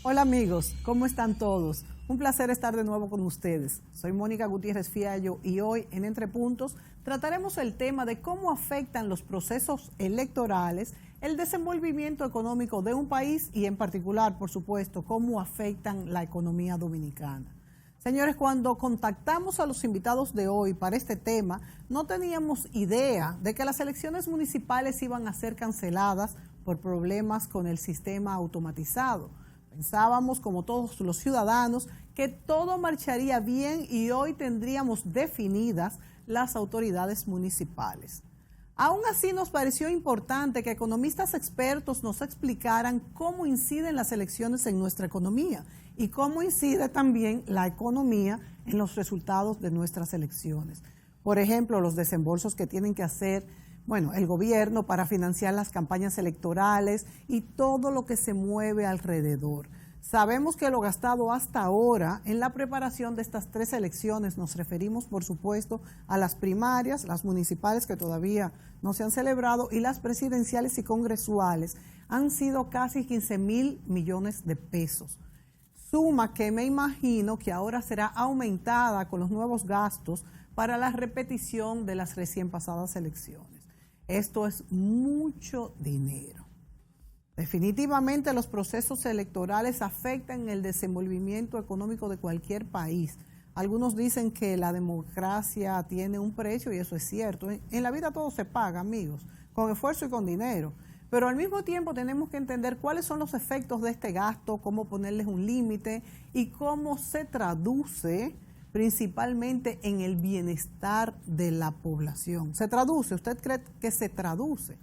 Hola amigos, ¿cómo están todos? Un placer estar de nuevo con ustedes. Soy Mónica Gutiérrez Fiallo y hoy en Entre Puntos trataremos el tema de cómo afectan los procesos electorales el desenvolvimiento económico de un país y en particular, por supuesto, cómo afectan la economía dominicana. Señores, cuando contactamos a los invitados de hoy para este tema, no teníamos idea de que las elecciones municipales iban a ser canceladas por problemas con el sistema automatizado. Pensábamos, como todos los ciudadanos, que todo marcharía bien y hoy tendríamos definidas las autoridades municipales. Aún así, nos pareció importante que economistas expertos nos explicaran cómo inciden las elecciones en nuestra economía y cómo incide también la economía en los resultados de nuestras elecciones. Por ejemplo, los desembolsos que tienen que hacer el gobierno para financiar las campañas electorales y todo lo que se mueve alrededor. Sabemos que lo gastado hasta ahora en la preparación de estas 3 elecciones, nos referimos por supuesto a las primarias, las municipales que todavía no se han celebrado y las presidenciales y congresuales, han sido casi 15,000 millones de pesos. Suma que me imagino que ahora será aumentada con los nuevos gastos para la repetición de las recién pasadas elecciones. Esto es mucho dinero. Definitivamente los procesos electorales afectan el desenvolvimiento económico de cualquier país. Algunos dicen que la democracia tiene un precio y eso es cierto. En la vida todo se paga, amigos, con esfuerzo y con dinero. Pero al mismo tiempo tenemos que entender cuáles son los efectos de este gasto, cómo ponerles un límite y cómo se traduce principalmente en el bienestar de la población. ¿Se traduce? ¿Usted cree que se traduce?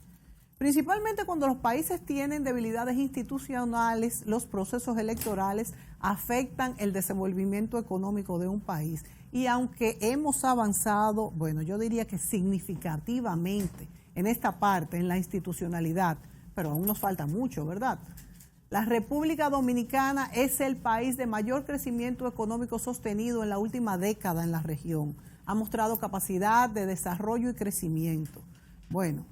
Principalmente cuando los países tienen debilidades institucionales, los procesos electorales afectan el desenvolvimiento económico de un país. Y aunque hemos avanzado, yo diría que significativamente en esta parte, en la institucionalidad, pero aún nos falta mucho, ¿verdad? La República Dominicana es el país de mayor crecimiento económico sostenido en la última década en la región. Ha mostrado capacidad de desarrollo y crecimiento.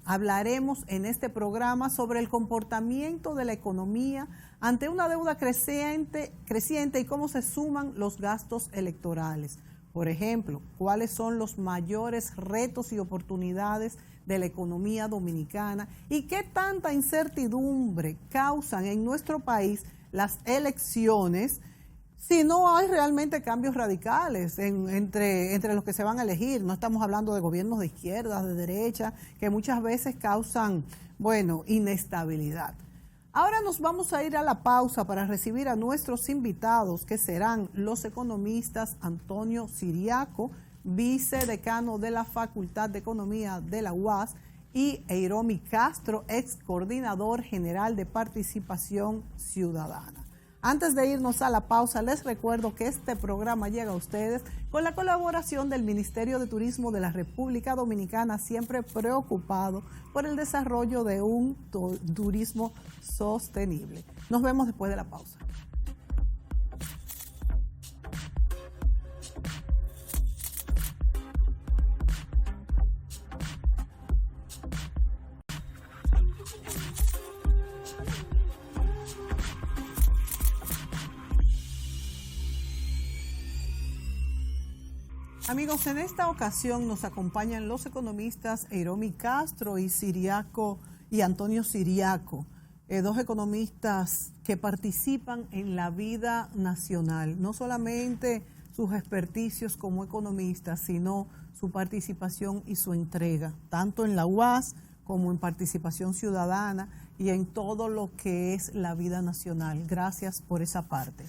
Hablaremos en este programa sobre el comportamiento de la economía ante una deuda creciente y cómo se suman los gastos electorales. Por ejemplo, cuáles son los mayores retos y oportunidades de la economía dominicana y qué tanta incertidumbre causan en nuestro país las elecciones si no hay realmente cambios radicales entre los que se van a elegir. No estamos hablando de gobiernos de izquierda, de derecha, que muchas veces causan, inestabilidad. Ahora nos vamos a ir a la pausa para recibir a nuestros invitados, que serán los economistas Antonio Siriaco, vicedecano de la Facultad de Economía de la UAS, y Eiromi Castro, ex coordinador general de Participación Ciudadana. Antes de irnos a la pausa, les recuerdo que este programa llega a ustedes con la colaboración del Ministerio de Turismo de la República Dominicana, siempre preocupado por el desarrollo de un turismo sostenible. Nos vemos después de la pausa. Amigos, en esta ocasión nos acompañan los economistas Eiromi Castro y Antonio Siriaco, 2 economistas que participan en la vida nacional, no solamente sus experticios como economistas, sino su participación y su entrega, tanto en la UAS como en Participación Ciudadana y en todo lo que es la vida nacional. Gracias por esa parte.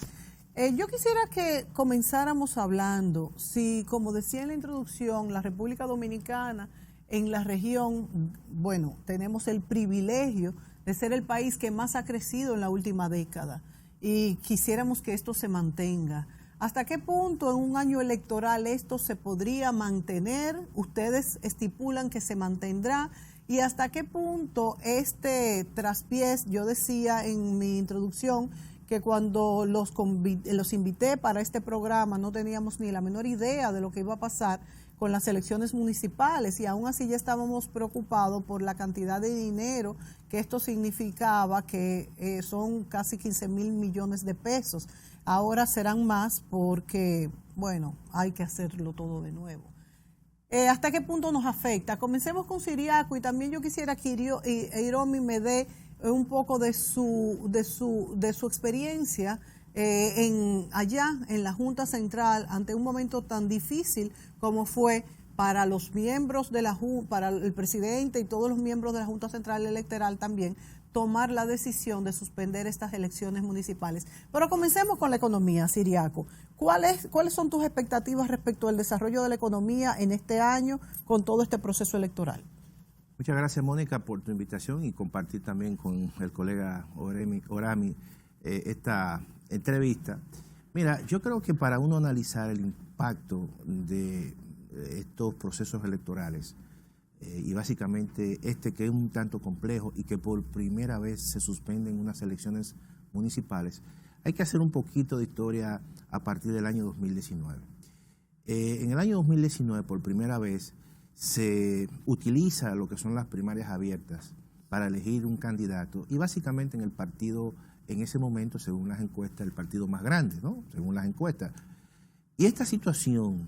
Yo quisiera que comenzáramos hablando, si, como decía en la introducción, la República Dominicana en la región, tenemos el privilegio de ser el país que más ha crecido en la última década y quisiéramos que esto se mantenga. ¿Hasta qué punto en un año electoral esto se podría mantener? Ustedes estipulan que se mantendrá. ¿Y hasta qué punto este traspiés? Yo decía en mi introducción que cuando los invité para este programa no teníamos ni la menor idea de lo que iba a pasar con las elecciones municipales, y aún así ya estábamos preocupados por la cantidad de dinero que esto significaba, que son casi 15,000 millones de pesos. Ahora serán más porque, bueno, hay que hacerlo todo de nuevo. ¿Hasta qué punto nos afecta? Comencemos con Ciriaco, y también yo quisiera que Iromi me dé un poco de su experiencia allá en la Junta Central ante un momento tan difícil como fue para los miembros de la Junta, para el presidente y todos los miembros de la Junta Central Electoral también, tomar la decisión de suspender estas elecciones municipales. Pero comencemos con la economía, Ciriaco. ¿Cuáles son tus expectativas respecto al desarrollo de la economía en este año con todo este proceso electoral? Muchas gracias, Mónica, por tu invitación y compartir también con el colega Orami esta entrevista. Mira, yo creo que para uno analizar el impacto de estos procesos electorales, y básicamente que es un tanto complejo y que por primera vez se suspenden unas elecciones municipales, hay que hacer un poquito de historia a partir del año 2019. En el año 2019, por primera vez, se utiliza lo que son las primarias abiertas para elegir un candidato, y básicamente en el partido, en ese momento, según las encuestas, el partido más grande, ¿no? Según las encuestas. Y esta situación,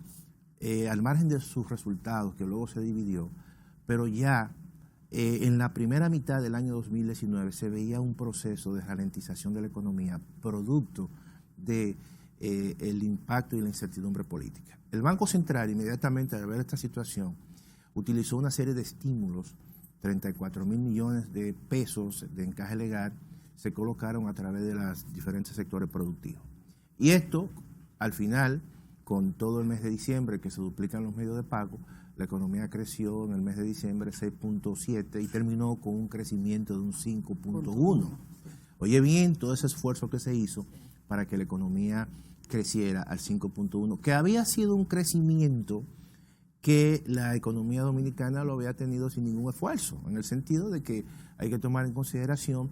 al margen de sus resultados, que luego se dividió, pero ya en la primera mitad del año 2019 se veía un proceso de ralentización de la economía producto de el impacto y la incertidumbre política. El Banco Central, inmediatamente al ver esta situación, utilizó una serie de estímulos, 34,000 millones de pesos de encaje legal, se colocaron a través de los diferentes sectores productivos. Y esto, al final, con todo el mes de diciembre, que se duplican los medios de pago, la economía creció en el mes de diciembre 6.7 y terminó con un crecimiento de un 5.1. Oye bien, todo ese esfuerzo que se hizo para que la economía creciera al 5.1, que había sido un crecimiento que la economía dominicana lo había tenido sin ningún esfuerzo, en el sentido de que hay que tomar en consideración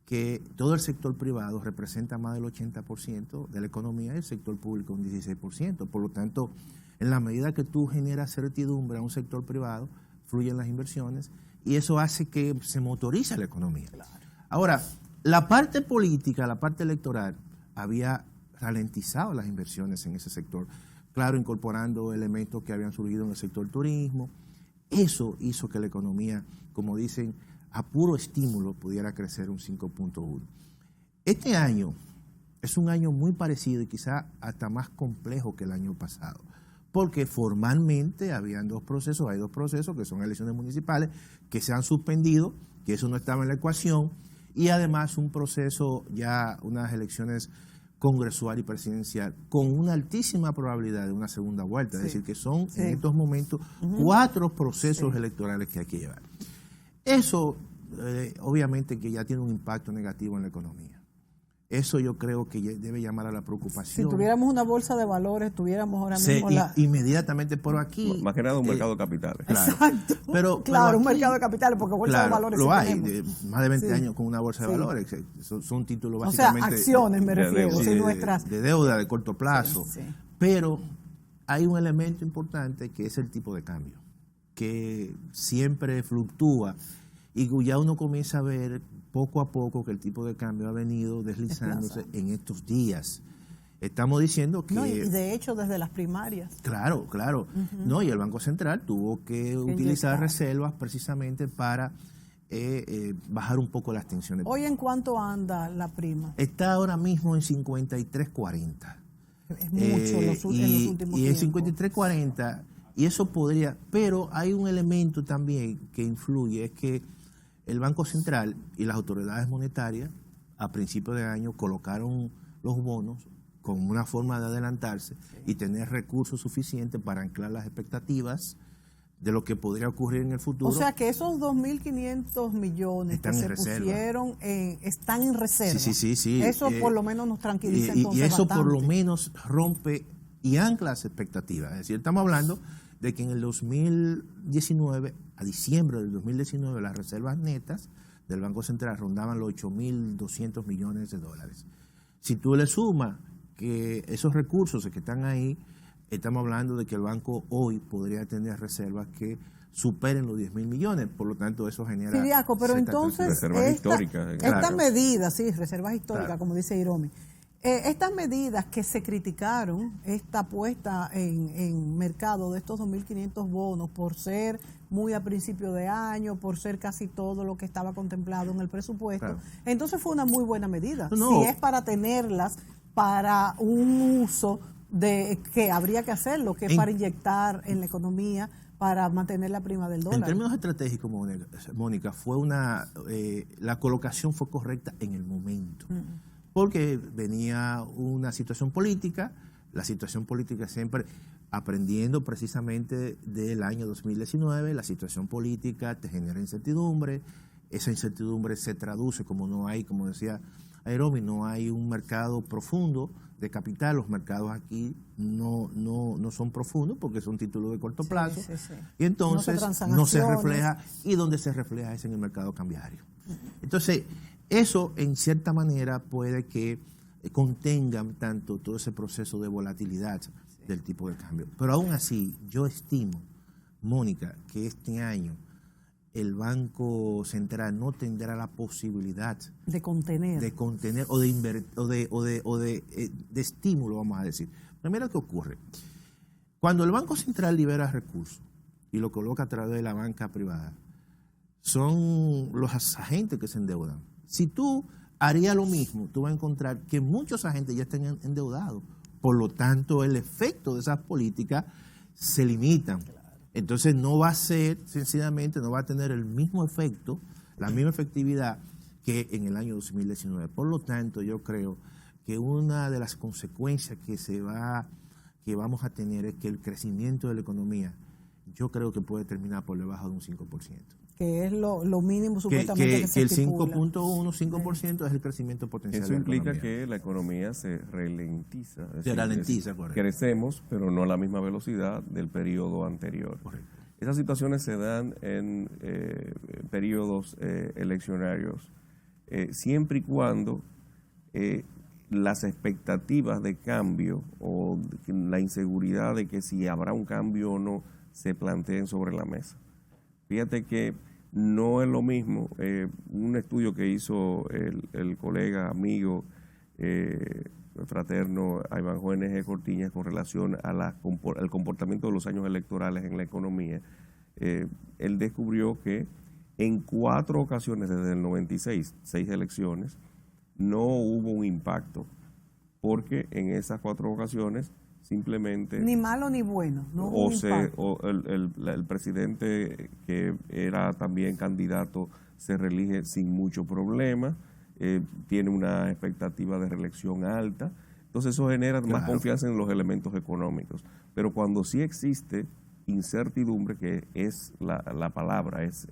que todo el sector privado representa más del 80% de la economía y el sector público un 16%. Por lo tanto, en la medida que tú generas certidumbre a un sector privado, fluyen las inversiones y eso hace que se motorice la economía. Claro. Ahora, la parte política, la parte electoral, había ralentizado las inversiones en ese sector, claro, incorporando elementos que habían surgido en el sector turismo. Eso hizo que la economía, como dicen, a puro estímulo pudiera crecer un 5.1. Este año es un año muy parecido y quizá hasta más complejo que el año pasado, porque formalmente hay dos procesos que son elecciones municipales que se han suspendido, que eso no estaba en la ecuación, y además un proceso ya, unas elecciones congresual y presidencial con una altísima probabilidad de una segunda vuelta, es decir, que son en estos momentos 4 procesos electorales que hay que llevar. Eso, obviamente, que ya tiene un impacto negativo en la economía. Eso yo creo que debe llamar a la preocupación. Si tuviéramos una bolsa de valores, tuviéramos ahora mismo inmediatamente por aquí. Más que nada un mercado de capitales. Claro. Exacto. Pero claro, un aquí, mercado de capitales, porque bolsa de valores lo sí hay, tenemos. más de 20 años con una bolsa de valores. Son títulos básicamente. O sea, acciones me refiero, nuestras. De deuda de corto plazo. Pero hay un elemento importante que es el tipo de cambio, que siempre fluctúa y ya uno comienza a ver poco a poco que el tipo de cambio ha venido deslizándose en estos días. Estamos diciendo que... No, y de hecho desde las primarias. Claro. No, y el Banco Central tuvo que utilizar reservas precisamente para bajar un poco las tensiones. ¿Hoy en cuánto anda la prima? Está ahora mismo en 53.40. Es mucho en los últimos tiempos. Y en 53.40, y eso podría... Pero hay un elemento también que influye, es que el Banco Central y las autoridades monetarias a principios de año colocaron los bonos como una forma de adelantarse y tener recursos suficientes para anclar las expectativas de lo que podría ocurrir en el futuro. O sea que esos 2.500 millones están que en se reserva. pusieron están en reserva. Sí. Eso por lo menos nos tranquiliza entonces y eso bastante. por lo menos rompe y ancla las expectativas. Es decir, estamos hablando de que en el 2019, a diciembre del 2019, las reservas netas del Banco Central rondaban los 8.200 millones de dólares. Si tú le sumas que esos recursos que están ahí estamos hablando de que el banco hoy podría tener reservas que superen los 10.000 millones, por lo tanto eso genera... Siriaco, pero entonces reservas históricas. Estas medidas, sí, reservas históricas, Claro. como dice Hiromi, estas medidas que se criticaron, esta puesta en mercado de estos 2.500 bonos por ser muy a principio de año, por ser casi todo lo que estaba contemplado en el presupuesto, Claro. entonces fue una muy buena medida. No. Si es para tenerlas para un uso de que habría que hacerlo, que es para inyectar en la economía, para mantener la prima del dólar. En términos estratégicos, Mónica, la colocación fue correcta en el momento, porque venía una situación política, la situación política siempre, aprendiendo precisamente del año 2019, la situación política te genera incertidumbre, esa incertidumbre se traduce como no hay, como decía Hiromi, no hay un mercado profundo de capital, los mercados aquí no son profundos porque son títulos de corto plazo, sí. y entonces No se no se transacciones. refleja, y donde se refleja es en el mercado cambiario. Entonces, eso en cierta manera puede que contengan tanto todo ese proceso de volatilidad del tipo de cambio. Pero aún así, yo estimo, Mónica, que este año el Banco Central no tendrá la posibilidad De contener. de estímulo, vamos a decir. Primero, ¿qué ocurre? Cuando el Banco Central libera recursos y lo coloca a través de la banca privada, son los agentes que se endeudan. Si tú harías lo mismo, tú vas a encontrar que muchos agentes ya están endeudados. Por lo tanto, el efecto de esas políticas se limitan. Entonces no va a ser, sencillamente, no va a tener el mismo efecto, la misma efectividad que en el año 2019. Por lo tanto, yo creo que una de las consecuencias que vamos a tener es que el crecimiento de la economía, yo creo que puede terminar por debajo de un 5%. Que es lo mínimo supuestamente que se el estipula. 5.1, es el crecimiento potencial Eso de la implica economía. que la economía se ralentiza. Es Se decir, ralentiza, correcto. Crecemos, pero no a la misma velocidad del periodo anterior. Correcto. Esas situaciones se dan en periodos eleccionarios, siempre y cuando las expectativas de cambio o la inseguridad de que si habrá un cambio o no se planteen sobre la mesa. Fíjate que no es lo mismo un estudio que hizo el colega, amigo, fraterno Iván Juárez G. Cortiñas con relación al comportamiento de los años electorales en la economía. Él descubrió que en 4 ocasiones desde el 96, 6 elecciones, no hubo un impacto, porque en esas 4 ocasiones simplemente... Ni malo ni bueno, no hubo un impacto. el presidente que era también candidato se reelige sin mucho problema, tiene una expectativa de reelección alta, entonces eso genera más confianza en los elementos económicos. Pero cuando sí existe incertidumbre, que es la palabra, es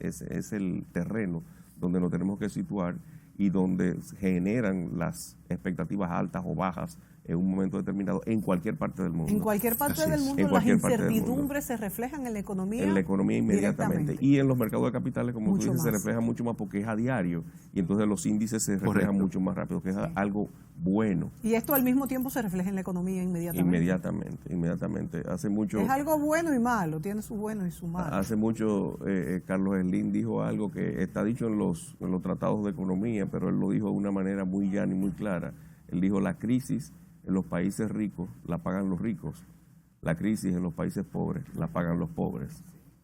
el terreno donde nos tenemos que situar y donde generan las expectativas altas o bajas en un momento determinado en cualquier parte del mundo. En cualquier parte Así del es. mundo En las cualquier parte del incertidumbres se reflejan en la economía. En la economía inmediatamente. directamente. Y en los mercados de capitales, como Mucho tú dices, se más. refleja mucho más porque es a diario. Y entonces los índices se reflejan Correcto. mucho más rápido, que es algo bueno. Y esto al mismo tiempo se refleja en la economía Inmediatamente. Hace mucho... Es algo bueno y malo, tiene su bueno y su malo. Hace mucho Carlos Slim dijo algo que está dicho en los tratados de economía, pero él lo dijo de una manera muy llana y muy clara. Él dijo, la crisis en los países ricos la pagan los ricos, la crisis en los países pobres la pagan los pobres.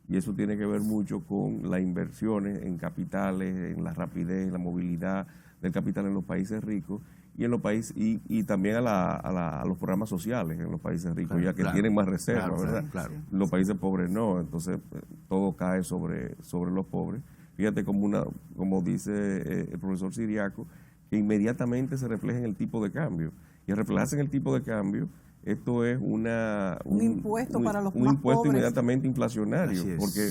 Y eso tiene que ver mucho con las inversiones en capitales, en la rapidez, en la movilidad del capital en los países ricos y en los países y también a los programas sociales en los países ricos, ya que tienen más reservas, ¿verdad? Claro. Los países pobres no, entonces todo cae sobre los pobres. Fíjate como dice el profesor Siriaco, que inmediatamente se refleja en el tipo de cambio. Y al reflejarse en el tipo de cambio, esto es un impuesto para los un más impuesto pobres. inmediatamente inflacionario, Así es. porque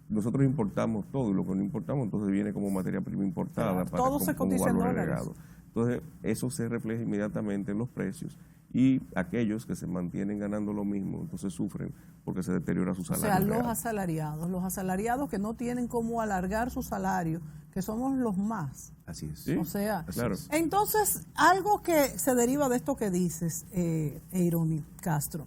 nosotros importamos todo y lo que no importamos entonces viene como materia prima importada Claro, para todo se como cotiza en valor dólares. agregado. Entonces eso se refleja inmediatamente en los precios y aquellos que se mantienen ganando lo mismo entonces sufren porque se deteriora su O salario sea, los real. asalariados que no tienen cómo alargar su salario, que somos los más. Así es. Sí, O sea, claro. entonces, algo que se deriva de esto que dices, Hiromi Castro,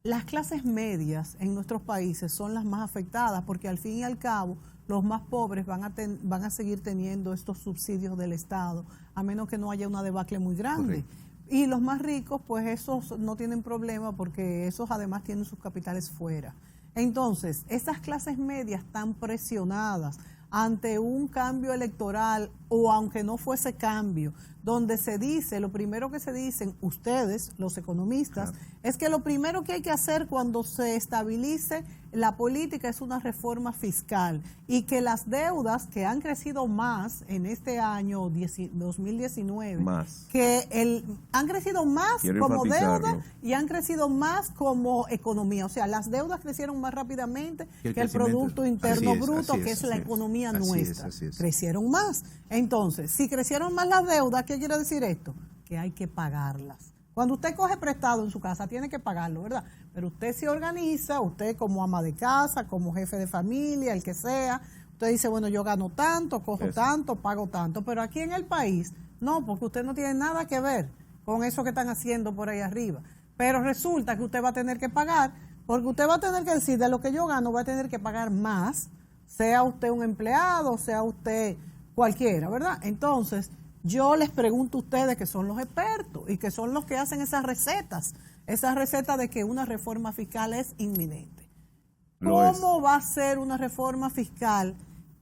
las clases medias en nuestros países son las más afectadas porque al fin y al cabo los más pobres van a seguir teniendo estos subsidios del Estado, a menos que no haya una debacle muy grande. Correcto. Y los más ricos, pues esos no tienen problema porque esos además tienen sus capitales fuera. Entonces, esas clases medias están presionadas ante un cambio electoral o aunque no fuese cambio, donde se dice, lo primero que se dicen ustedes, los economistas, claro, es que lo primero que hay que hacer cuando se estabilice la política es una reforma fiscal y que las deudas que han crecido más en este año 2019, han crecido más como deuda y han crecido más como economía. O sea, las deudas crecieron más rápidamente que el Producto Interno Bruto, que es la economía nuestra. Crecieron más. Entonces, si crecieron más las deudas, ¿qué quiere decir esto? Que hay que pagarlas. Cuando usted coge prestado en su casa, tiene que pagarlo, ¿verdad? Pero usted se organiza, usted como ama de casa, como jefe de familia, el que sea, usted dice, bueno, yo gano tanto, cojo tanto, pago tanto. Pero aquí en el país, no, porque usted no tiene nada que ver con eso que están haciendo por ahí arriba. Pero resulta que usted va a tener que pagar, porque usted va a tener que decir, de lo que yo gano, va a tener que pagar más, sea usted un empleado, sea usted cualquiera, ¿verdad? Entonces, yo les pregunto a ustedes que son los expertos y que son los que hacen esas recetas de que una reforma fiscal es inminente. ¿Cómo va a ser una reforma fiscal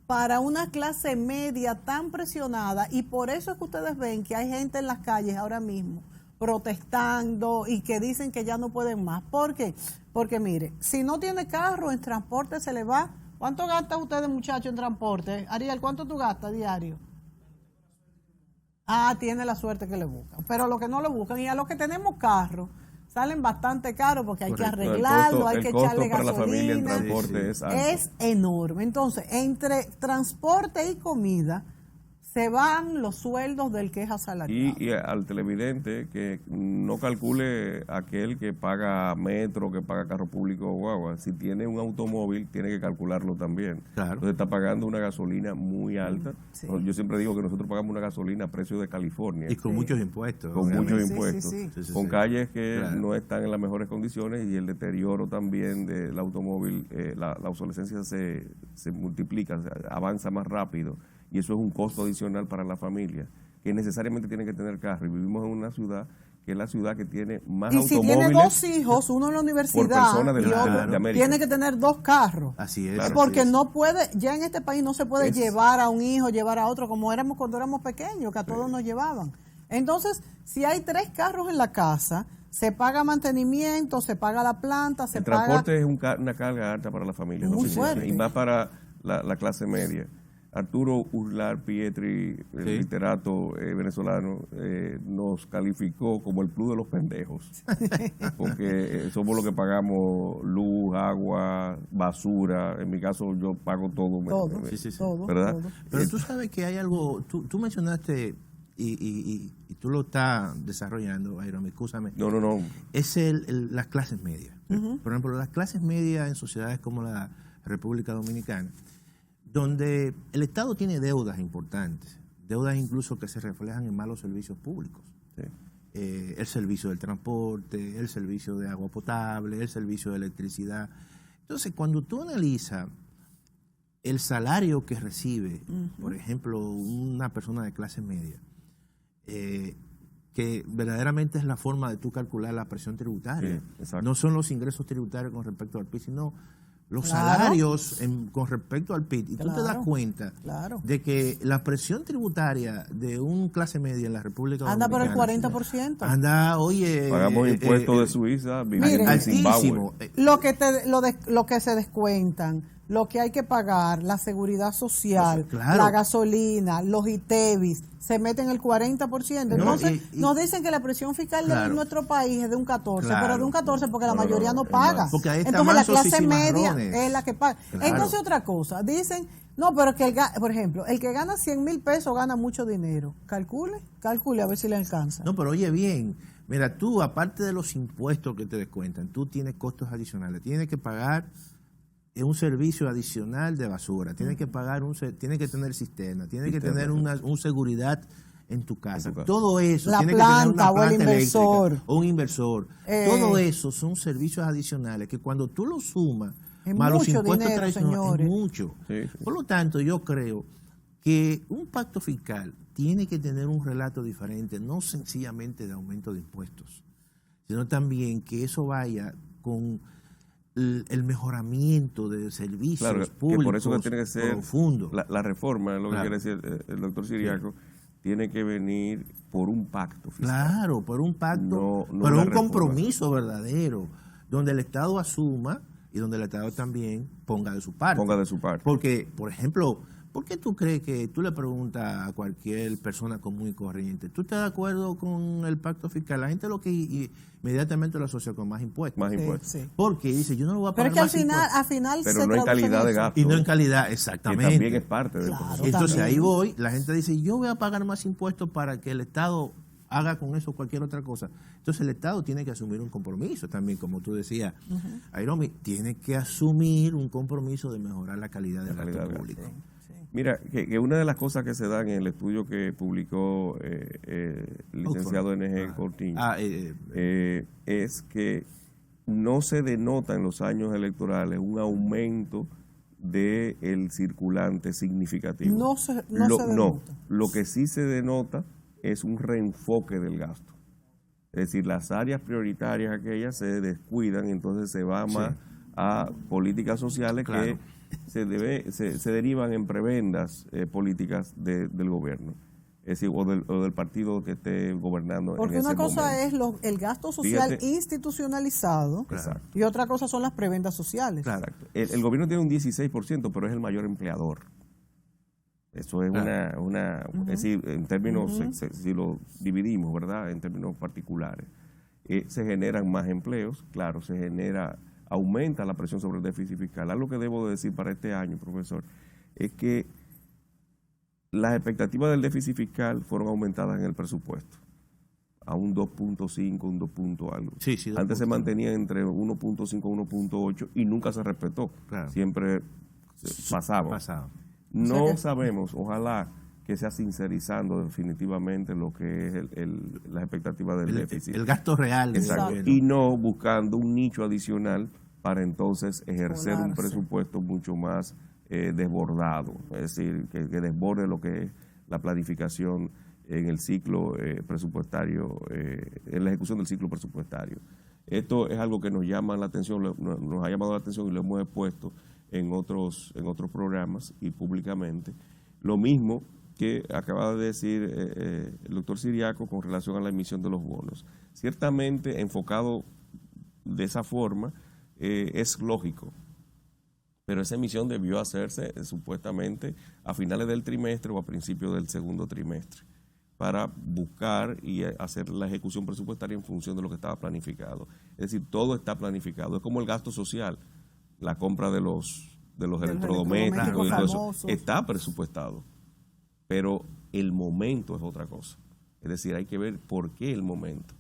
para una clase media tan presionada? Y por eso es que ustedes ven que hay gente en las calles ahora mismo protestando y que dicen que ya no pueden más. ¿Por qué? Porque mire, si no tiene carro, en transporte se le va. ¿Cuánto gasta usted, muchacho, en transporte? Ariel, ¿cuánto tú gastas diario? Tiene la suerte que le buscan. Pero los que no lo buscan, y a los que tenemos carro, salen bastante caros porque hay que arreglarlo, hay que echarle gasolina. El costo para la familia en transporte es enorme. Entonces, entre transporte y comida, se van los sueldos del que es asalariado. Y al televidente que no calcule aquel que paga metro, que paga carro público o guagua. Si tiene un automóvil, tiene que calcularlo también. Claro. Entonces está pagando una gasolina muy alta. Sí. Yo siempre digo que nosotros pagamos una gasolina a precio de California. Y con muchos impuestos. Con muchos impuestos. Con calles que no están en las mejores condiciones y el deterioro también del automóvil, la obsolescencia se multiplica, avanza más rápido. Y eso es un costo adicional para la familia, que necesariamente tiene que tener carro. Y vivimos en una ciudad que es la ciudad que tiene más automóviles. Y si tiene dos hijos, uno en la universidad y otro, de América, tiene que tener dos carros. Así es. Claro, porque así es. No puede, ya en este país no se puede llevar a un hijo, llevar a otro, como éramos cuando éramos pequeños, que a todos nos llevaban. Entonces, si hay 3 carros en la casa, se paga mantenimiento, se paga la planta, se paga... El transporte es una carga alta para la familia. Muy fuerte. Y más para la clase media. Arturo Uslar Pietri, el literato venezolano, nos calificó como el club de los pendejos, porque somos los que pagamos luz, agua, basura. En mi caso yo pago todo. Todo, ¿verdad? Todo. Pero tú sabes que hay algo, tú mencionaste, y tú lo estás desarrollando, Iron, escúchame. No. Es las clases medias. Por ejemplo, las clases medias en sociedades como la República Dominicana, donde el Estado tiene deudas importantes, deudas incluso que se reflejan en malos servicios públicos. Sí. El servicio del transporte, el servicio de agua potable, el servicio de electricidad. Entonces, cuando tú analizas el salario que recibe, por ejemplo, una persona de clase media, que verdaderamente es la forma de tú calcular la presión tributaria. Sí, no son los ingresos tributarios con respecto al PIB, sino los salarios con respecto al PIB. Y tú te das cuenta de que la presión tributaria de un clase media en la República anda Dominicana por el 40%. Anda, oye... Pagamos impuestos de Suiza, viviendo en Zimbabue. Lo que se descuentan, lo que hay que pagar, la seguridad social, la gasolina, los ITEVIS, se meten el 40%. Entonces, nos dicen que la presión fiscal de nuestro país es de un 14%, pero de un 14% porque la mayoría no paga. Entonces, la clase media es la que paga. Entonces, otra cosa, dicen, no, pero que, por ejemplo, el que gana 100,000 pesos gana mucho dinero. Calcule a ver si le alcanza. No, pero oye bien, mira, tú, aparte de los impuestos que te descuentan, tú tienes costos adicionales, tienes que pagar un servicio adicional de basura, tiene que pagar tienes que tener cisterna, tiene que tener una seguridad en tu casa. En tu casa. Todo eso. La tiene planta, que tener una o el planta inversor. eléctrica o un inversor. Todo eso son servicios adicionales que cuando tú los sumas, Es más los mucho impuestos dinero, tradicionales, señores. es mucho. Sí, sí. Por lo tanto, yo creo que un pacto fiscal tiene que tener un relato diferente, no sencillamente de aumento de impuestos, sino también que eso vaya con el mejoramiento de servicios Claro, públicos que por eso que tiene que ser profundos. la reforma, es lo Claro. que quiere decir el doctor Siriaco, tiene que venir por un pacto fiscal. Claro, por un pacto, No pero una un reforma. compromiso verdadero, donde el Estado asuma y donde el Estado también ponga de su parte. Ponga de su parte. Porque, por ejemplo, ¿por qué tú crees que tú le preguntas a cualquier persona común y corriente, ¿tú estás de acuerdo con el pacto fiscal? La gente lo que inmediatamente lo asocia con más impuestos. Más Sí, impuestos. sí. Porque dice, yo no lo voy a Pero pagar es que más impuestos. al final Pero se no en traduce calidad de eso. gasto. Y no en calidad, Que exactamente. también es parte del Claro. proceso. Entonces también. ahí voy, la gente dice, yo voy a pagar más impuestos para que el Estado haga con eso cualquier otra cosa. Entonces el Estado tiene que asumir un compromiso también, como tú decías, Airomi, tiene que asumir un compromiso de mejorar la calidad del calidad gasto del público. Mira, que una de las cosas que se dan en el estudio que publicó el licenciado N.G. Cortiño es que no se denota en los años electorales un aumento del circulante significativo. No se No, denota. lo que sí se denota es un reenfoque del gasto. Es decir, las áreas prioritarias aquellas se descuidan y entonces se va más a políticas sociales Claro. que se derivan en prebendas políticas del gobierno. Es decir, o del partido que esté gobernando Porque en ese una cosa momento. es el gasto social Fíjate. institucionalizado Exacto. y otra cosa son las prebendas sociales. Claro. Exacto. El gobierno tiene un 16%, pero es el mayor empleador. Eso es es decir, en términos, si lo dividimos, ¿verdad? En términos particulares, se generan más empleos, claro, aumenta la presión sobre el déficit fiscal. Algo que debo de decir para este año, profesor, es que las expectativas del déficit fiscal fueron aumentadas en el presupuesto a un 2.5, un 2 punto algo. Sí, sí, Antes se 2.5. mantenía entre 1.5 y 1.8 y nunca se respetó. Claro. Siempre pasaba. Pasado. No sabemos, ojalá que sea sincerizando definitivamente lo que es las expectativas del déficit. El gasto real del Exacto. gobierno. Y no buscando un nicho adicional para entonces ejercer un Colarse. presupuesto mucho más desbordado, es decir, que desborde lo que es la planificación en el ciclo presupuestario, en la ejecución del ciclo presupuestario. Esto es algo que nos llama la atención, nos ha llamado la atención y lo hemos expuesto en otros programas y públicamente. Lo mismo que acaba de decir el doctor Siriaco con relación a la emisión de los bonos. Ciertamente, enfocado de esa forma, es lógico, pero esa emisión debió hacerse supuestamente a finales del trimestre o a principios del segundo trimestre para buscar y hacer la ejecución presupuestaria en función de lo que estaba planificado. Es decir, todo está planificado. Es como el gasto social, la compra de los electrodomésticos y todo eso. famosos. Está presupuestado, pero el momento es otra cosa. Es decir, hay que ver por qué el momento.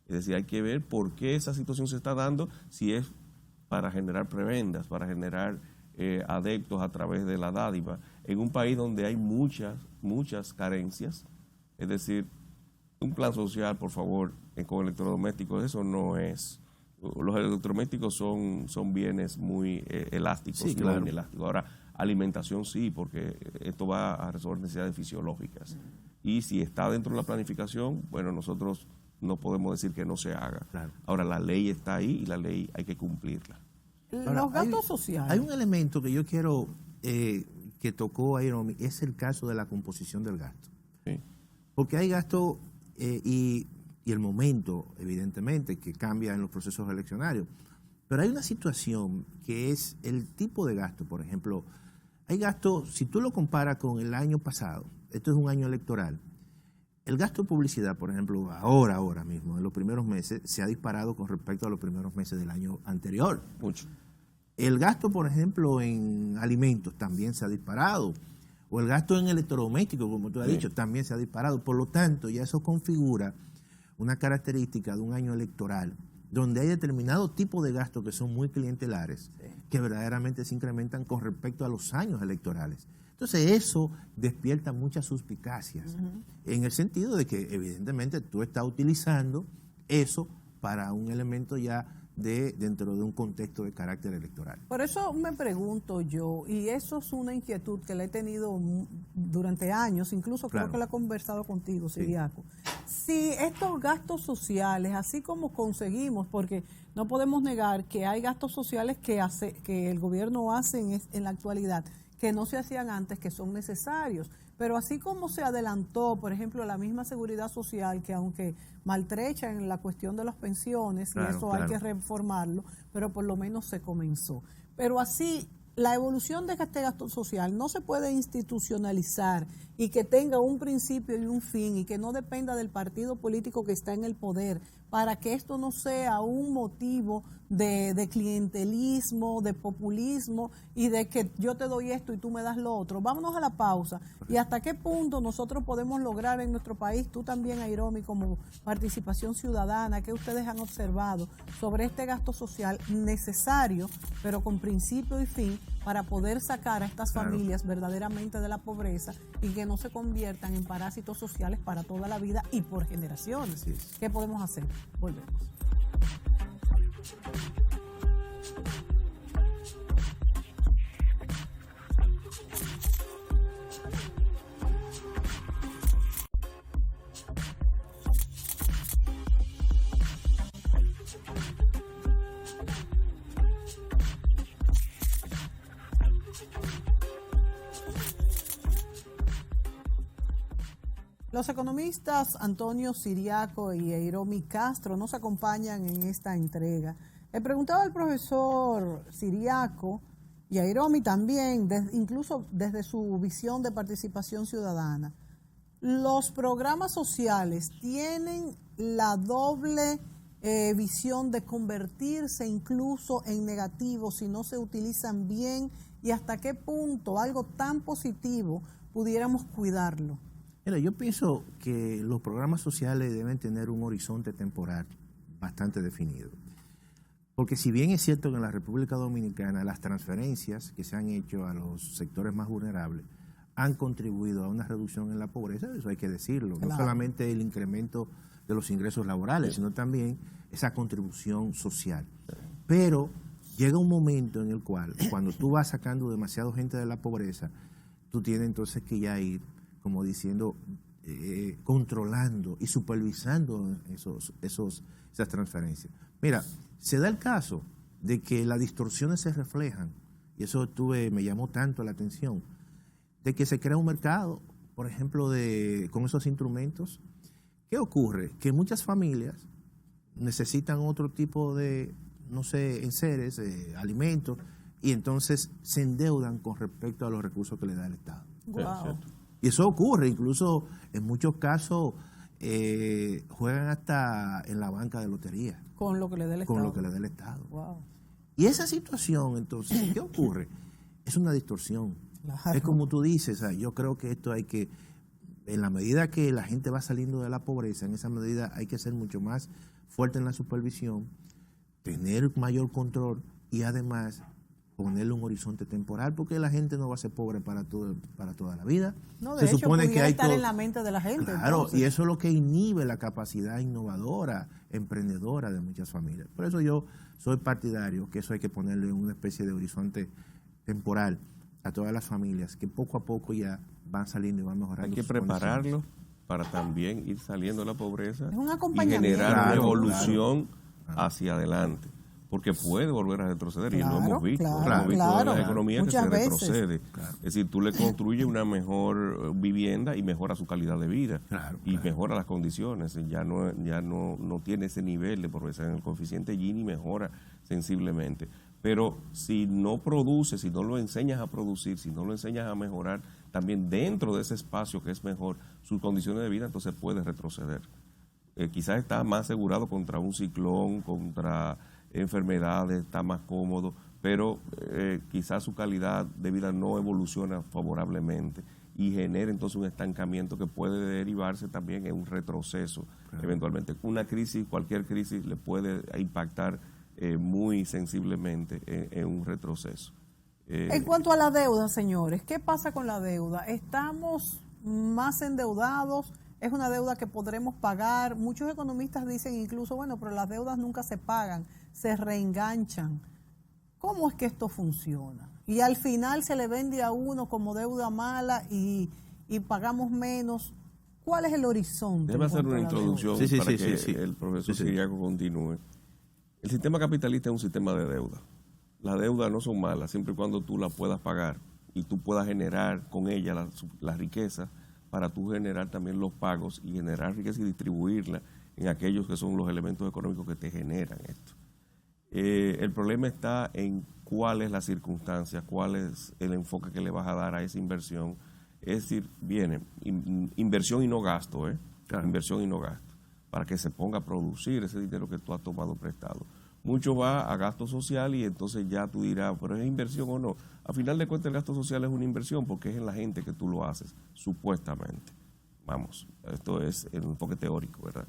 Es decir, hay que ver por qué esa situación se está dando, si es para generar prebendas, para generar adeptos a través de la dádiva, en un país donde hay muchas carencias. Es decir, un plan social, por favor, con electrodomésticos, eso no es. Los electrodomésticos son bienes muy elásticos, Sí, no claro. inelásticos. Ahora, alimentación sí, porque esto va a resolver necesidades fisiológicas. Y si está dentro de la planificación, bueno, nosotros no podemos decir que no se haga. Claro. Ahora, la ley está ahí y la ley hay que cumplirla. Ahora, Los gastos hay sociales. un elemento que yo quiero que tocó Airomi, es el caso de la composición del gasto. Sí. Porque hay gasto y el momento, evidentemente, que cambia en los procesos eleccionarios. Pero hay una situación que es el tipo de gasto. Por ejemplo, hay gasto, si tú lo comparas con el año pasado, esto es un año electoral, el gasto de publicidad, por ejemplo, ahora mismo, en los primeros meses, se ha disparado con respecto a los primeros meses del año anterior. Mucho. El gasto, por ejemplo, en alimentos también se ha disparado. O el gasto en electrodomésticos, como tú has dicho, también se ha disparado. Por lo tanto, ya eso configura una característica de un año electoral donde hay determinados tipos de gastos que son muy clientelares, que verdaderamente se incrementan con respecto a los años electorales. Entonces eso despierta muchas suspicacias, en el sentido de que evidentemente tú estás utilizando eso para un elemento ya dentro de un contexto de carácter electoral. Por eso me pregunto yo, y eso es una inquietud que la he tenido durante años, incluso creo que la he conversado contigo, Ciriaco. Si estos gastos sociales, así como conseguimos, porque no podemos negar que hay gastos sociales que el gobierno hace en la actualidad, que no se hacían antes, que son necesarios. Pero así como se adelantó, por ejemplo, la misma seguridad social, que aunque maltrecha en la cuestión de las pensiones, y eso hay que reformarlo, pero por lo menos se comenzó. Pero así, la evolución de este gasto social no se puede institucionalizar y que tenga un principio y un fin y que no dependa del partido político que está en el poder, para que esto no sea un motivo de clientelismo, de populismo y de que yo te doy esto y tú me das lo otro. Vámonos a la pausa. ¿Y hasta qué punto nosotros podemos lograr en nuestro país, tú también, Airomi, como participación ciudadana, que ustedes han observado sobre este gasto social necesario, pero con principio y fin, para poder sacar a estas familias verdaderamente de la pobreza y que no se conviertan en parásitos sociales para toda la vida y por generaciones? ¿Qué podemos hacer? Volvemos. Los economistas Antonio Ciriaco y Airomi Castro nos acompañan en esta entrega. Le preguntaba al profesor Ciriaco y a Airomi también, incluso desde su visión de participación ciudadana, ¿los programas sociales tienen la doble visión de convertirse incluso en negativos si no se utilizan bien? ¿Y hasta qué punto algo tan positivo pudiéramos cuidarlo? Mira, yo pienso que los programas sociales deben tener un horizonte temporal bastante definido. Porque si bien es cierto que en la República Dominicana las transferencias que se han hecho a los sectores más vulnerables han contribuido a una reducción en la pobreza, eso hay que decirlo. Claro. No solamente el incremento de los ingresos laborales, sino también esa contribución social. Pero llega un momento en el cual, cuando tú vas sacando demasiada gente de la pobreza, tú tienes entonces que ya ir, como diciendo, controlando y supervisando esas transferencias. Mira, se da el caso de que las distorsiones se reflejan, y eso me llamó tanto la atención, de que se crea un mercado, por ejemplo, con esos instrumentos. ¿Qué ocurre? Que muchas familias necesitan otro tipo de, no sé, enseres, alimentos, y entonces se endeudan con respecto a los recursos que le da el Estado. Wow. Y eso ocurre, incluso en muchos casos juegan hasta en la banca de lotería. Con lo que le dé el Estado. Con lo que le dé el Estado. Wow. Y esa situación, entonces, ¿qué ocurre? Es una distorsión. Claro. Es como tú dices, yo creo que esto hay que, en la medida que la gente va saliendo de la pobreza, en esa medida hay que ser mucho más fuerte en la supervisión, tener mayor control y además ponerle un horizonte temporal, porque la gente no va a ser pobre para toda la vida. No, de hecho, supone que hay estar en la mente de la gente. Claro, entonces. Y eso es lo que inhibe la capacidad innovadora, emprendedora de muchas familias. Por eso yo soy partidario que eso hay que ponerle una especie de horizonte temporal a todas las familias, que poco a poco ya van saliendo y van mejorando. Hay que prepararlo para también ir saliendo de la pobreza es un y generar una evolución hacia adelante. Porque puede volver a retroceder, y lo hemos visto. Hemos visto en las economías muchas que se veces retrocede. Es decir, tú le construyes una mejor vivienda y mejora su calidad de vida. Y mejora las condiciones. Ya no tiene ese nivel de pobreza. En el coeficiente Gini mejora sensiblemente. Pero si no produce, si no lo enseñas a producir, si no lo enseñas a mejorar, también dentro de ese espacio que es mejor, sus condiciones de vida, entonces puede retroceder. Quizás está más asegurado contra un ciclón, contra enfermedades, está más cómodo, pero quizás su calidad de vida no evoluciona favorablemente y genera entonces un estancamiento que puede derivarse también en un retroceso. Eventualmente una crisis, cualquier crisis le puede impactar muy sensiblemente en un retroceso. En cuanto a la deuda, señores, ¿qué pasa con la deuda? ¿Estamos más endeudados? ¿Es una deuda que podremos pagar? Muchos economistas dicen incluso, bueno, pero las deudas nunca se pagan, se reenganchan. ¿Cómo es que esto funciona? Y al final se le vende a uno como deuda mala y pagamos menos. ¿Cuál es el horizonte? Déjame hacer una introducción para que el profesor Siriaco continúe. El sistema capitalista es un sistema de deuda. Las deudas no son malas, siempre y cuando tú las puedas pagar y tú puedas generar con ella la riqueza para tú generar también los pagos y generar riqueza y distribuirla en aquellos que son los elementos económicos que te generan esto. El problema está en cuál es la circunstancia, cuál es el enfoque que le vas a dar a esa inversión. Es decir, viene inversión y no gasto, claro. Inversión y no gasto, para que se ponga a producir ese dinero que tú has tomado prestado. Mucho va a gasto social y entonces ya tú dirás, pero ¿es inversión o no? A final de cuentas el gasto social es una inversión porque es en la gente que tú lo haces, supuestamente. Vamos, esto es el enfoque teórico, ¿verdad?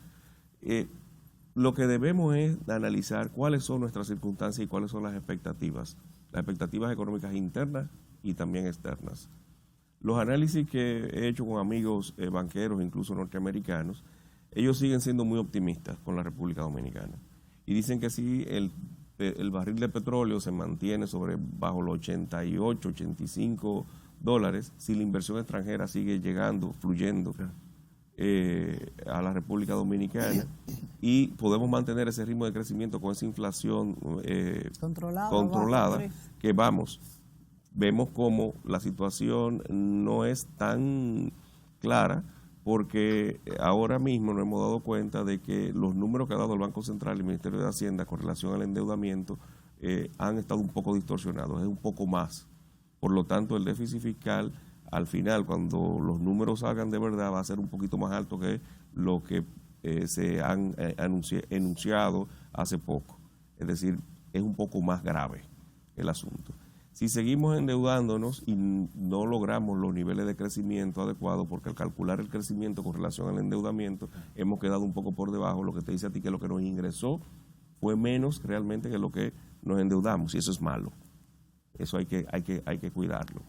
Lo que debemos es analizar cuáles son nuestras circunstancias y cuáles son las expectativas económicas internas y también externas. Los análisis que he hecho con amigos banqueros, incluso norteamericanos, ellos siguen siendo muy optimistas con la República Dominicana. Y dicen que si el barril de petróleo se mantiene bajo los 88, 85 dólares, si la inversión extranjera sigue llegando, fluyendo a la República Dominicana y podemos mantener ese ritmo de crecimiento con esa inflación controlada que vemos como la situación no es tan clara, porque ahora mismo nos hemos dado cuenta de que los números que ha dado el Banco Central y el Ministerio de Hacienda con relación al endeudamiento han estado un poco distorsionados, es un poco más. Por lo tanto, el déficit fiscal, al final, cuando los números salgan de verdad, va a ser un poquito más alto que lo que se han enunciado hace poco. Es decir, es un poco más grave el asunto. Si seguimos endeudándonos y no logramos los niveles de crecimiento adecuados, porque al calcular el crecimiento con relación al endeudamiento hemos quedado un poco por debajo, lo que te dice a ti que lo que nos ingresó fue menos realmente que lo que nos endeudamos, y eso es malo. Eso hay que cuidarlo.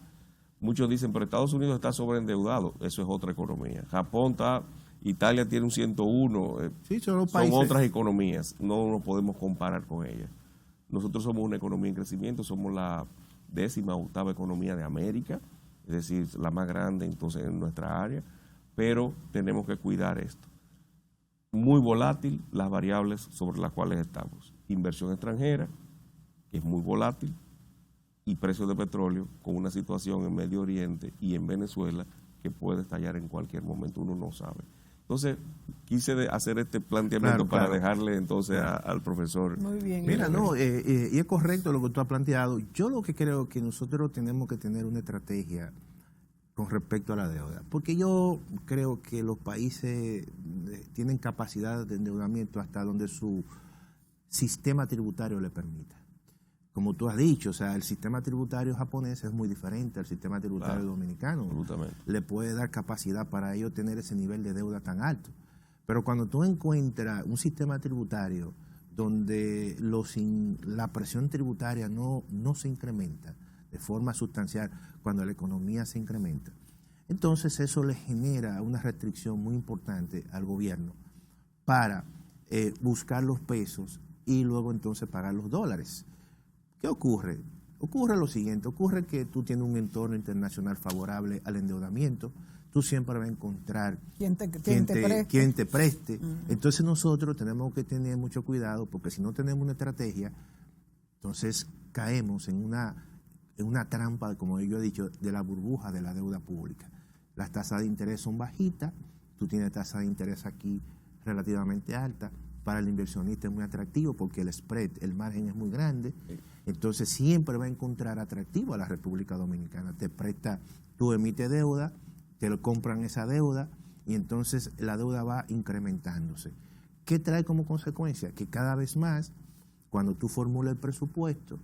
Muchos dicen, pero Estados Unidos está sobreendeudado, eso es otra economía. Japón está, Italia tiene un 101, son otras economías, no nos podemos comparar con ellas. Nosotros somos una economía en crecimiento, somos la 18ª economía de América, es decir, la más grande entonces en nuestra área, pero tenemos que cuidar esto. Muy volátil las variables sobre las cuales estamos. Inversión extranjera, que es muy volátil, y precios de petróleo con una situación en Medio Oriente y en Venezuela que puede estallar en cualquier momento, uno no sabe. Entonces, quise hacer este planteamiento para dejarle entonces al profesor. Muy bien. Mira, y es correcto lo que tú has planteado. Yo lo que creo que nosotros tenemos que tener una estrategia con respecto a la deuda, porque yo creo que los países tienen capacidad de endeudamiento hasta donde su sistema tributario le permita. Como tú has dicho, o sea, el sistema tributario japonés es muy diferente al sistema tributario dominicano. Absolutamente. Le puede dar capacidad para ellos tener ese nivel de deuda tan alto. Pero cuando tú encuentras un sistema tributario donde la presión tributaria no se incrementa de forma sustancial cuando la economía se incrementa, entonces eso le genera una restricción muy importante al gobierno para buscar los pesos y luego entonces pagar los dólares. ¿Qué ocurre? Ocurre lo siguiente, ocurre que tú tienes un entorno internacional favorable al endeudamiento, tú siempre vas a encontrar quien te preste. Entonces nosotros tenemos que tener mucho cuidado, porque si no tenemos una estrategia, entonces caemos en una trampa, como yo he dicho, de la burbuja de la deuda pública. Las tasas de interés son bajitas, tú tienes tasas de interés aquí relativamente altas, para el inversionista es muy atractivo porque el spread, el margen es muy grande, entonces siempre va a encontrar atractivo a la República Dominicana. Te presta, tú emites deuda, te lo compran esa deuda y entonces la deuda va incrementándose. ¿Qué trae como consecuencia? Que cada vez más, cuando tú formulas el presupuesto,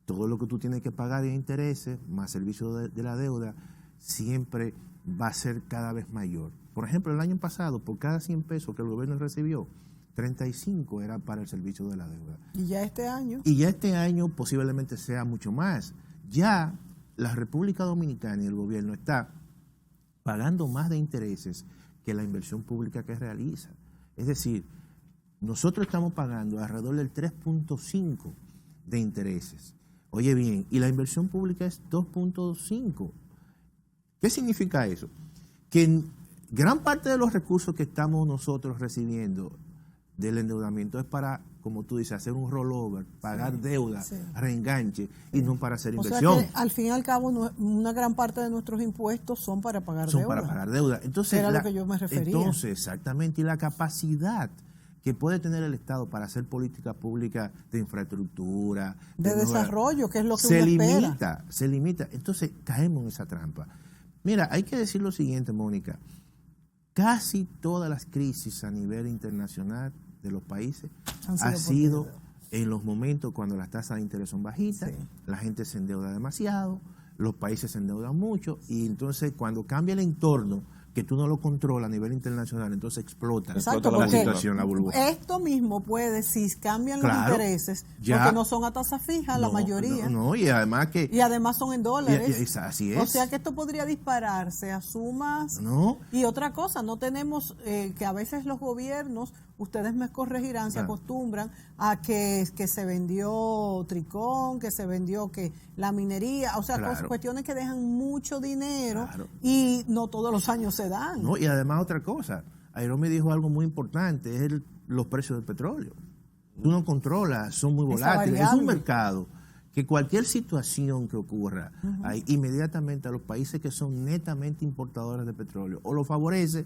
todo lo que tú tienes que pagar de intereses, más servicio de la deuda, siempre va a ser cada vez mayor. Por ejemplo, el año pasado, por cada 100 pesos que el gobierno recibió, 35 era para el servicio de la deuda. ¿Y ya este año? Y ya este año posiblemente sea mucho más. ya la República Dominicana y el gobierno está pagando más de intereses que la inversión pública que realiza. Es decir, nosotros estamos pagando alrededor del 3.5 de intereses. Oye bien, y la inversión pública es 2.5. ¿Qué significa eso? Que gran parte de los recursos que estamos nosotros recibiendo del endeudamiento es para, como tú dices, hacer un rollover, pagar deuda, reenganche, y no para hacer inversión. O sea que al fin y al cabo una gran parte de nuestros impuestos son para pagar deuda. Son para pagar deuda. Entonces, era lo que yo me refería. Entonces, exactamente, y la capacidad que puede tener el Estado para hacer políticas públicas de infraestructura, de desarrollo, que es lo que se uno limita, espera. Se limita. Entonces caemos en esa trampa. Mira, hay que decir lo siguiente, Mónica. Casi todas las crisis a nivel internacional de los países ha sido en los momentos cuando las tasas de interés son bajitas, la gente se endeuda demasiado, los países se endeudan mucho, y entonces cuando cambia el entorno, que tú no lo controlas a nivel internacional, entonces explota. Exacto, la situación, la burbuja. Esto mismo puede, si cambian los intereses, ya, porque no son a tasa fija la mayoría. No, y además que... Y además son en dólares. Así es. O sea que esto podría dispararse a sumas. No. Y otra cosa, no tenemos, que a veces los gobiernos, ustedes me corregirán, se acostumbran a que se vendió Tricón, que se vendió que la minería, o sea, cuestiones que dejan mucho dinero y no todos los años se dan. No, y además otra cosa, Ayrón me dijo algo muy importante, es los precios del petróleo. Tú no controlas, son muy volátiles. Es un mercado que cualquier situación que ocurra, ahí inmediatamente a los países que son netamente importadores de petróleo, o lo favorece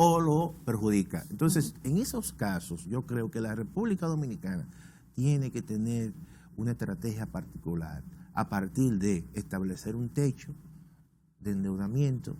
o lo perjudica. Entonces, en esos casos, yo creo que la República Dominicana tiene que tener una estrategia particular a partir de establecer un techo de endeudamiento,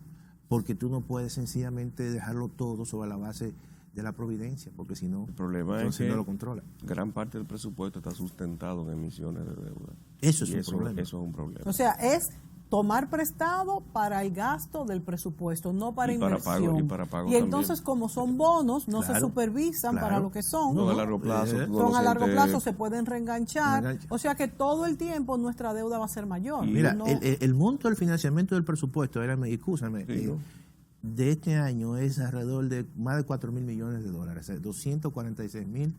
porque tú no puedes sencillamente dejarlo todo sobre la base de la providencia, porque si no, el problema es que no lo controla. Gran parte del presupuesto está sustentado en emisiones de deuda. Eso es un problema. Eso es un problema. O sea, es tomar prestado para el gasto del presupuesto, no para inversión. Para pago y entonces, también. Como son bonos, no se supervisan para lo que son. No, a largo plazo. Son a largo plazo, se pueden reenganchar. O sea que todo el tiempo nuestra deuda va a ser mayor. Mira, el monto del financiamiento del presupuesto, escúchame, de este año es alrededor de más de 4 mil millones de dólares, 246 mil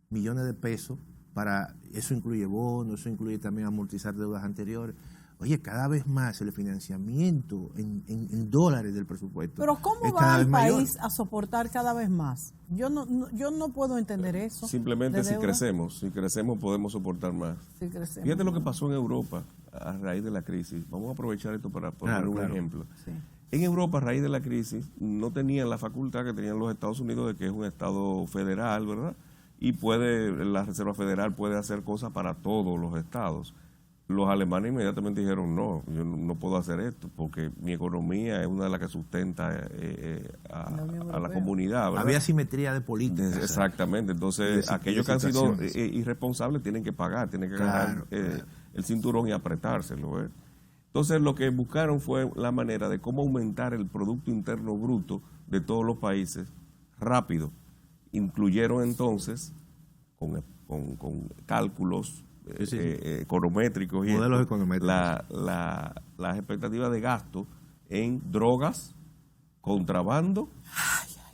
millones de pesos. Para eso incluye bonos, eso incluye también amortizar deudas anteriores. Oye, cada vez más el financiamiento en dólares del presupuesto. Pero ¿cómo va el país a soportar cada vez más? Yo no puedo entender eso. Simplemente si crecemos podemos soportar más. Si crecemos. Fíjate lo que pasó en Europa a raíz de la crisis. Vamos a aprovechar esto para poner un ejemplo. Sí. En Europa, a raíz de la crisis, no tenían la facultad que tenían los Estados Unidos de que es un estado federal, ¿verdad? Y la Reserva Federal puede hacer cosas para todos los estados. Los alemanes inmediatamente dijeron, no, yo no puedo hacer esto porque mi economía es una de las que sustenta a la comunidad, ¿verdad? Había asimetría de políticas. Exactamente, entonces aquellos que han sido irresponsables tienen que pagar, tienen que ganar el cinturón y apretárselo. Entonces lo que buscaron fue la manera de cómo aumentar el Producto Interno Bruto de todos los países rápido. Incluyeron entonces con cálculos econométricos y modelos econométricos, las expectativas de gasto en drogas, contrabando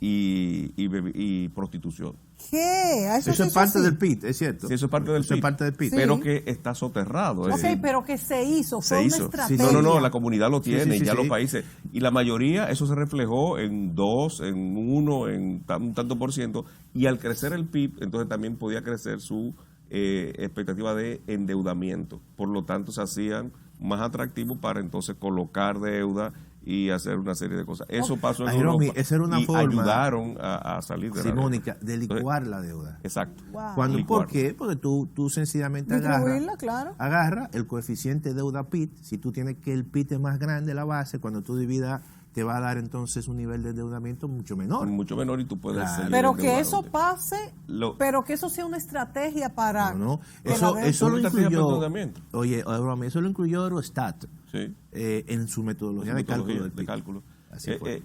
y prostitución. ¿Qué? Eso es parte del PIB, es cierto. Sí, eso es parte del PIB, pero que está soterrado. Ok, pero que se hizo, fue una estrategia. No, la comunidad lo tiene, los países. Y la mayoría, eso se reflejó en 2, en 1, en un tanto por ciento. Y al crecer el PIB, entonces también podía crecer su expectativa de endeudamiento. Por lo tanto, se hacían más atractivos para entonces colocar deuda y hacer una serie de cosas. Eso pasó en Europa. Esa era una forma, ayudaron a salir de la deuda. Mónica, de licuar la deuda. Exacto. Wow. ¿Por qué? Porque tú sencillamente agarras el coeficiente deuda-PIB. Si tú tienes que el PIB es más grande, la base, cuando tú dividas, te va a dar entonces un nivel de endeudamiento mucho menor. Mucho menor y tú puedes seguir pero que eso pase, pero que eso sea una estrategia para... Eso lo incluyó... Oye, eso lo incluyó Eurostat en su metodología de cálculo.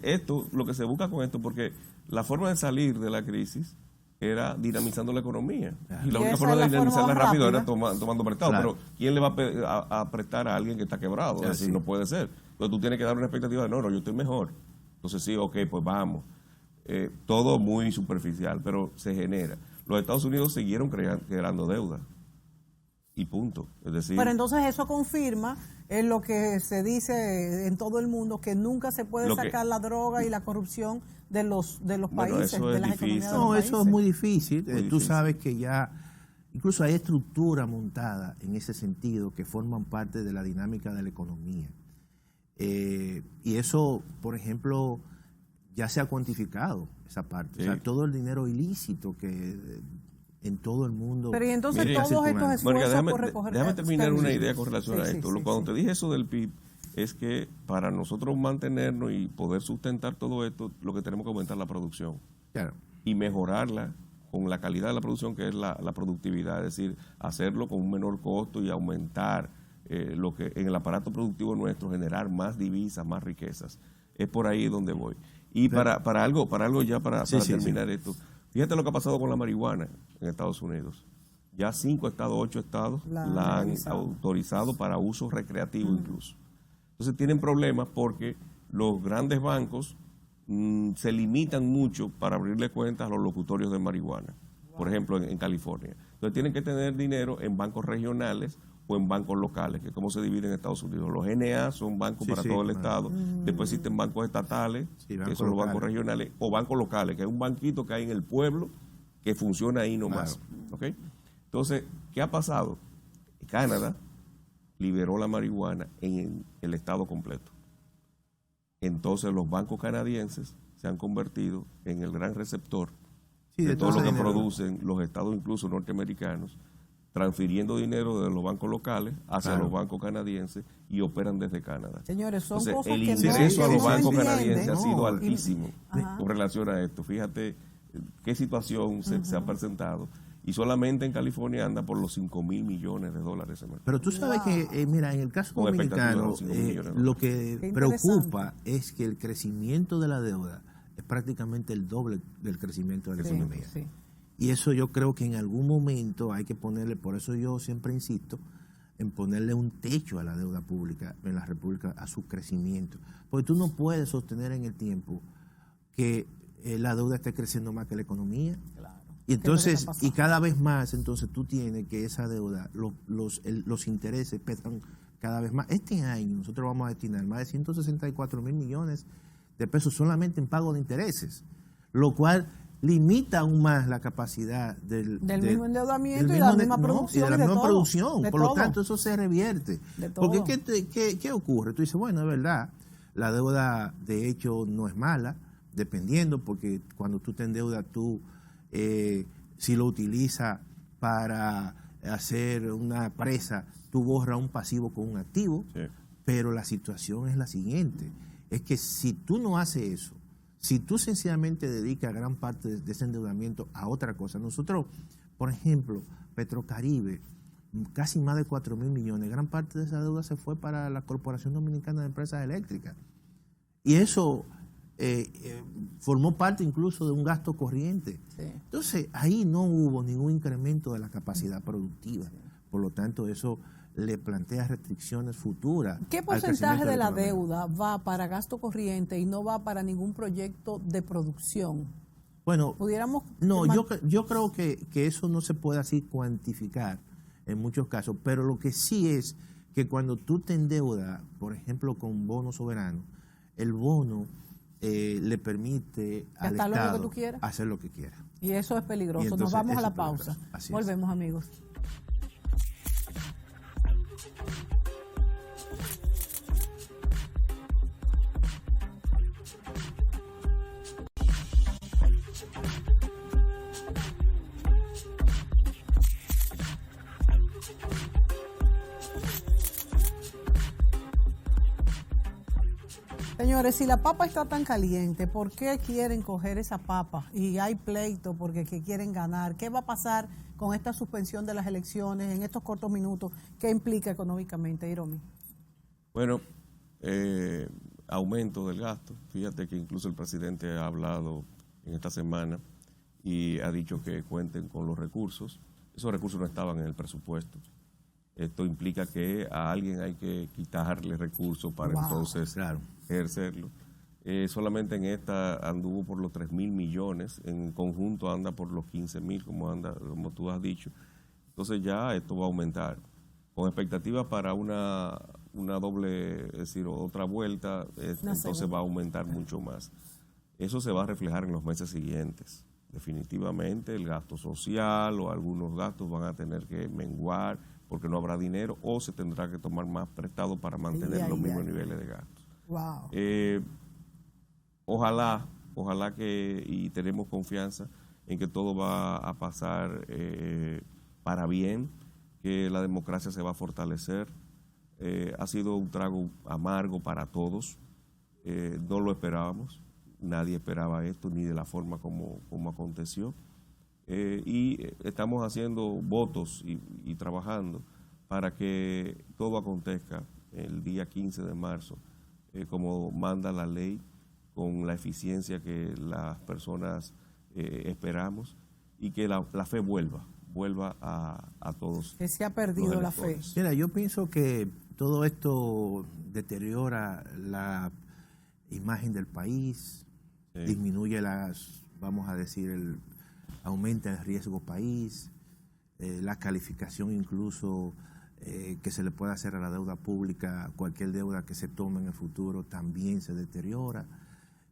Esto, lo que se busca con esto, porque la forma de salir de la crisis era dinamizando la economía. Claro. Y la Y única esa forma es de la dinamizarla forma más rápido era rápida. tomando prestado. Claro. Pero ¿quién le va a prestar a alguien que está quebrado? Es decir, Así. no puede ser. Entonces tú tienes que dar una expectativa de, no, yo estoy mejor. Entonces sí, ok, pues vamos. Todo muy superficial, pero se genera. Los Estados Unidos siguieron creando deuda. Y punto. Es decir, Pero entonces eso confirma en lo que se dice en todo el mundo, que nunca se puede Lo que- sacar la droga y la corrupción de los Bueno, países, eso es de las difícil. economías de los No, países. eso es muy difícil. Muy Tú difícil. sabes que ya, incluso hay estructura montada en ese sentido que forman parte de la dinámica de la economía. Y eso, por ejemplo, ya se ha cuantificado esa parte. O sea, Sí. todo el dinero ilícito que en todo el mundo. Pero y entonces Mire, todos estos esfuerzos Mónica, por recoger déjame terminar una términos. idea con relación a Sí, sí, esto. sí, Cuando sí. te dije eso del PIB, es que para nosotros mantenernos y poder sustentar todo esto, lo que tenemos que aumentar la producción Claro. y mejorarla con la calidad de la producción, que es la productividad, es decir, hacerlo con un menor costo y aumentar lo que en el aparato productivo nuestro, generar más divisas, más riquezas. Es por ahí donde voy. Y Pero- para algo ya Sí, sí, terminar esto, fíjate lo que ha pasado con la marihuana en Estados Unidos. Ya 5 estados, 8 estados la han autorizado para uso recreativo incluso. Entonces tienen problemas porque los grandes bancos se limitan mucho para abrirle cuentas a los locutorios de marihuana, por ejemplo en California. Entonces tienen que tener dinero en bancos regionales o en bancos locales, que es como se divide en Estados Unidos. Los NA son bancos Sí, para sí, todo el claro. estado, después existen bancos estatales, Sí, que bancos son los bancos locales. regionales, o bancos locales, que es un banquito que hay en el pueblo que funciona ahí nomás. ¿Ok? Entonces, ¿qué ha pasado? Canadá liberó la marihuana en el estado completo. Entonces los bancos canadienses se han convertido en el gran receptor Sí, de todo lo ese que dinero. producen los estados incluso norteamericanos, transfiriendo dinero de los bancos locales hacia Claro. los bancos canadienses y operan desde Canadá. Señores, son Entonces, cosas el que ingreso a no los bancos entienden. canadienses ha sido No, altísimo Ajá. con relación a esto. Fíjate qué situación se ha presentado. Y solamente en California anda por los 5.000 millones de dólares ese mercado. Pero tú sabes que, mira, en el caso Con expectativa de dominicano, los 5 millones de lo dólares. que Qué preocupa es que el crecimiento de la deuda es prácticamente el doble del crecimiento de la Sí, economía. sí. Y eso yo creo que en algún momento hay que ponerle, por eso yo siempre insisto, en ponerle un techo a la deuda pública en la República, a su crecimiento. Porque tú no puedes sostener en el tiempo que la deuda esté creciendo más que la economía. Claro. Y entonces, ¿Qué es lo que está y pasando? cada vez más, entonces tú tienes que esa deuda, los intereses pesan cada vez más. Este año nosotros vamos a destinar más de 164.000 millones de pesos solamente en pago de intereses, lo cual limita aún más la capacidad del mismo endeudamiento del y la mismo misma no, producción y de la y de misma todo, producción. de Por lo todo. tanto, eso se revierte. De todo. Porque ¿qué ocurre? Tú dices, bueno, es verdad, la deuda de hecho no es mala, dependiendo, porque cuando tú te endeudas, tú si lo utilizas para hacer una presa, tú borras un pasivo con un activo. Sí. Pero la situación es la siguiente, es que si tú no haces eso, si tú sencillamente dedicas gran parte de ese endeudamiento a otra cosa, nosotros, por ejemplo, Petrocaribe, casi más de 4.000 millones, gran parte de esa deuda se fue para la Corporación Dominicana de Empresas Eléctricas. Y eso formó parte incluso de un gasto corriente. Sí. Entonces, ahí no hubo ningún incremento de la capacidad productiva. Por lo tanto, eso le plantea restricciones futuras. ¿Qué al porcentaje crecimiento de la economía. deuda va para gasto corriente y no va para ningún proyecto de producción? Bueno, Pudiéramos... no, yo creo que eso no se puede así cuantificar en muchos casos, pero lo que sí es que cuando tú te endeudas, por ejemplo, con bono soberano, el bono le permite al Gastar lo que Estado tú quieras. hacer lo que quiera. Y eso es Y peligroso. entonces Nos vamos a eso la es peligroso. pausa. Así es. Volvemos, amigos. Señores, si la papa está tan caliente, ¿por qué quieren coger esa papa? Y hay pleito porque que quieren ganar. ¿Qué va a pasar con esta suspensión de las elecciones en estos cortos minutos? ¿Qué implica económicamente, Iromi? Bueno, aumento del gasto. Fíjate que incluso el presidente ha hablado en esta semana y ha dicho que cuenten con los recursos. Esos recursos no estaban en el presupuesto. Esto implica que a alguien hay que quitarle recursos para entonces ejercerlo. Solamente en esta anduvo por los 3.000 millones, en conjunto anda por los 15.000, como tú has dicho. Entonces ya esto va a aumentar. Con expectativas para una doble, es decir, otra vuelta, entonces va a aumentar mucho más. Eso se va a reflejar en los meses siguientes. Definitivamente el gasto social o algunos gastos van a tener que menguar porque no habrá dinero o se tendrá que tomar más prestado para mantener los mismos niveles de gastos. Wow. Ojalá que, y tenemos confianza en que todo va a pasar para bien, que la democracia se va a fortalecer. Ha sido un trago amargo para todos, no lo esperábamos, nadie esperaba esto, ni de la forma como aconteció. Y estamos haciendo votos y trabajando para que todo acontezca el día 15 de marzo, como manda la ley, con la eficiencia que las personas esperamos, y que la fe vuelva a todos. Que se ha perdido la fe. Mira, yo pienso que todo esto deteriora la imagen del país, disminuye vamos a decir, aumenta el riesgo país, la calificación incluso que se le puede hacer a la deuda pública, cualquier deuda que se tome en el futuro también se deteriora.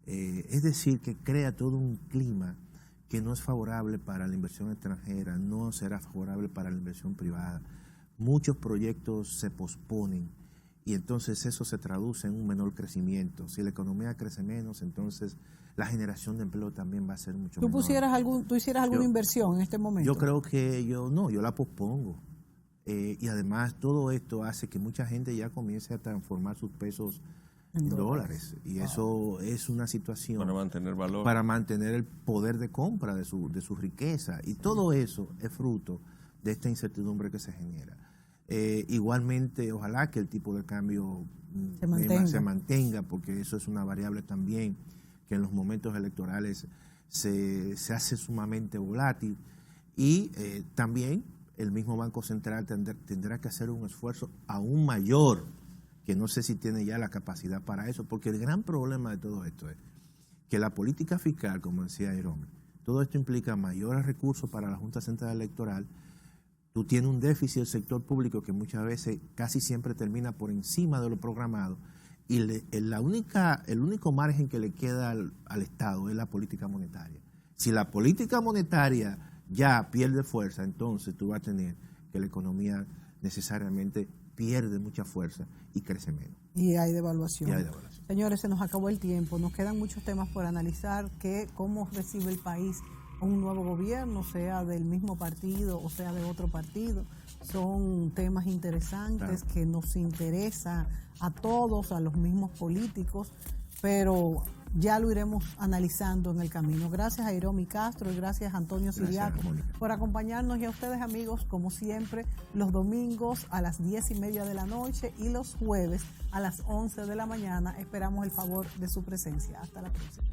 Es decir, que crea todo un clima que no es favorable para la inversión extranjera, no será favorable para la inversión privada. Muchos proyectos se posponen y entonces eso se traduce en un menor crecimiento. Si la economía crece menos, entonces la generación de empleo también va a ser mucho menor. ¿Tú hicieras alguna inversión en este momento? Yo creo que yo la pospongo. Y además todo esto hace que mucha gente ya comience a transformar sus pesos en dólares. Y eso es una situación para mantener valor, para mantener el poder de compra de su riqueza. Y todo eso es fruto de esta incertidumbre que se genera. Igualmente, ojalá que el tipo de cambio se mantenga, porque eso es una variable también que en los momentos electorales se hace sumamente volátil. Y también el mismo Banco Central tendrá que hacer un esfuerzo aún mayor, que no sé si tiene ya la capacidad para eso, porque el gran problema de todo esto es que la política fiscal, como decía Jerome, todo esto implica mayores recursos para la Junta Central Electoral. Tú tienes un déficit del sector público que muchas veces casi siempre termina por encima de lo programado, y el único margen que le queda al Estado es la política monetaria. Si la política monetaria ya pierde fuerza, entonces tú vas a tener que la economía necesariamente pierde mucha fuerza y crece menos. Y hay devaluación. Señores, se nos acabó el tiempo. Nos quedan muchos temas por analizar, cómo recibe el país un nuevo gobierno, sea del mismo partido o sea de otro partido. Son temas interesantes que nos interesa a todos, a los mismos políticos, pero ya lo iremos analizando en el camino. Gracias a Jerome Castro y gracias a Antonio Siriaco por acompañarnos, y a ustedes, amigos, como siempre, los domingos a las 10:30 de la noche y los jueves a las 11 de la mañana. Esperamos el favor de su presencia. Hasta la próxima.